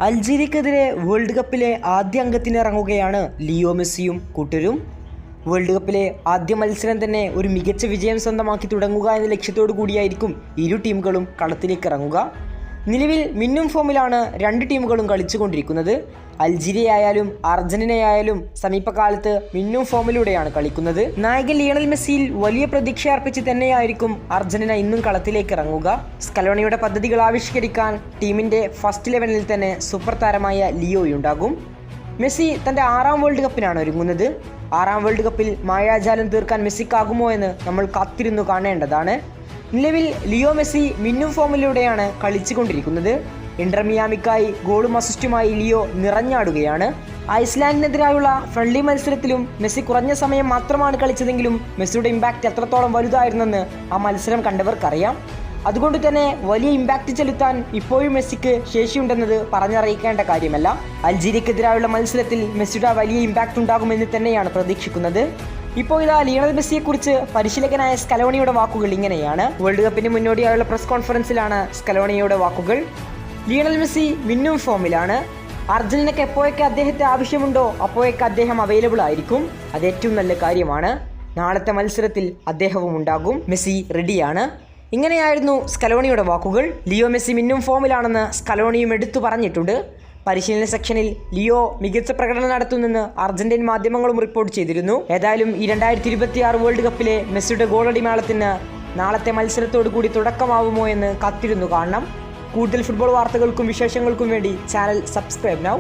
അൾജീരിയക്കെതിരെ world കപ്പിലെ ആദ്യ അംഗത്തിനിറങ്ങുകയാണ് Leo മെസ്സിയും കൂട്ടരും. വേൾഡ് കപ്പിലെ ആദ്യ മത്സരം തന്നെ ഒരു മികച്ച വിജയം സ്വന്തമാക്കി തുടങ്ങുക എന്ന ലക്ഷ്യത്തോടു കൂടിയായിരിക്കും ഇരു ടീമുകളും കളത്തിലേക്ക് ഇറങ്ങുക. നിലവിൽ മിന്നും ഫോമിലാണ് രണ്ട് ടീമുകളും കളിച്ചുകൊണ്ടിരിക്കുന്നത്. അൾജീരിയ ആയാലും അർജന്റീനയായാലും സമീപകാലത്ത് മിന്നും ഫോമിലൂടെയാണ് കളിക്കുന്നത്. നായകൻ ലിയണൽ മെസ്സിയിൽ വലിയ പ്രതീക്ഷ അർപ്പിച്ച് തന്നെയായിരിക്കും അർജന്റീന ഇന്നും കളത്തിലേക്ക് ഇറങ്ങുക. സ്കലോണിയുടെ പദ്ധതികൾ ആവിഷ്കരിക്കാൻ ടീമിന്റെ ഫസ്റ്റ് 11-ൽ തന്നെ സൂപ്പർ താരമായ ലിയോയുണ്ടാകും. മെസ്സി തൻ്റെ 6ാം വേൾഡ് കപ്പിനാണ് ഒരുങ്ങുന്നത്. 6ാം വേൾഡ് കപ്പിൽ മായാജാലം തീർക്കാൻ മെസ്സിക്കാകുമോ എന്ന് നമ്മൾ കാത്തിരുന്നു കാണേണ്ടതാണ്. നിലവിൽ ലിയോ മെസ്സി മിന്നും ഫോമിലൂടെയാണ് കളിച്ചുകൊണ്ടിരിക്കുന്നത്. ഇന്റർ മിയാമിക്കായി ഗോളും അസിസ്റ്റുമായി ലിയോ നിറഞ്ഞാടുകയാണ്. ഐസ്ലാൻഡിനെതിരായുള്ള ഫ്രണ്ട്ലി മത്സരത്തിലും മെസ്സി കുറഞ്ഞ സമയം മാത്രമാണ് കളിച്ചതെങ്കിലും മെസ്സിയുടെ ഇമ്പാക്റ്റ് എത്രത്തോളം വലുതായിരുന്നെന്ന് ആ മത്സരം കണ്ടവർക്കറിയാം. അതുകൊണ്ട് തന്നെ വലിയ ഇമ്പാക്റ്റ് ചെലുത്താൻ ഇപ്പോഴും മെസ്സിക്ക് ശേഷിയുണ്ടെന്നത് പറഞ്ഞറിയിക്കേണ്ട കാര്യമല്ല. അൾജീരിയക്കെതിരായുള്ള മത്സരത്തിൽ മെസ്സിയുടെ വലിയ ഇമ്പാക്റ്റ് ഉണ്ടാകുമെന്ന് തന്നെയാണ് പ്രതീക്ഷിക്കുന്നത്. ഇപ്പോൾ ഇതാ ലിയണൽ മെസ്സിയെക്കുറിച്ച് പരിശീലകനായ സ്കലോണിയുടെ വാക്കുകൾ ഇങ്ങനെയാണ്. വേൾഡ് കപ്പിന് മുന്നോടിയായുള്ള പ്രസ് കോൺഫറൻസിലാണ് സ്കലോണിയുടെ വാക്കുകൾ. ലിയണൽ മെസ്സി മിന്നും ഫോമിലാണ്. അർജന്റീനയ്ക്ക് എപ്പോഴൊക്കെ അദ്ദേഹത്തെ ആവശ്യമുണ്ടോ അപ്പോഴൊക്കെ അദ്ദേഹം അവൈലബിൾ ആയിരിക്കും. അത് ഏറ്റവും നല്ല കാര്യമാണ്. നാളത്തെ മത്സരത്തിൽ അദ്ദേഹവും ഉണ്ടാകും. മെസ്സി റെഡിയാണ്. ഇങ്ങനെയായിരുന്നു സ്കലോണിയുടെ വാക്കുകൾ. ലിയോ മെസ്സി മിന്നും ഫോമിലാണെന്ന് സ്കലോണിയും എടുത്തു പറഞ്ഞിട്ടുണ്ട്. പരിശീലന സെക്ഷനിൽ ലിയോ മികച്ച പ്രകടനം നടത്തുമെന്ന് അർജന്റീൻ മാധ്യമങ്ങളും റിപ്പോർട്ട് ചെയ്തിരുന്നു. ഏതായാലും ഈ 2026 വേൾഡ് കപ്പിലെ മെസ്സിയുടെ ഗോളടി മേളത്തിന് നാളത്തെ മത്സരത്തോടു കൂടി തുടക്കമാവുമോ എന്ന് കാത്തിരുന്നു കാണണം. കൂടുതൽ ഫുട്ബോൾ വാർത്തകൾക്കും വിശേഷങ്ങൾക്കും വേണ്ടി ചാനൽ സബ്സ്ക്രൈബ് നൗ.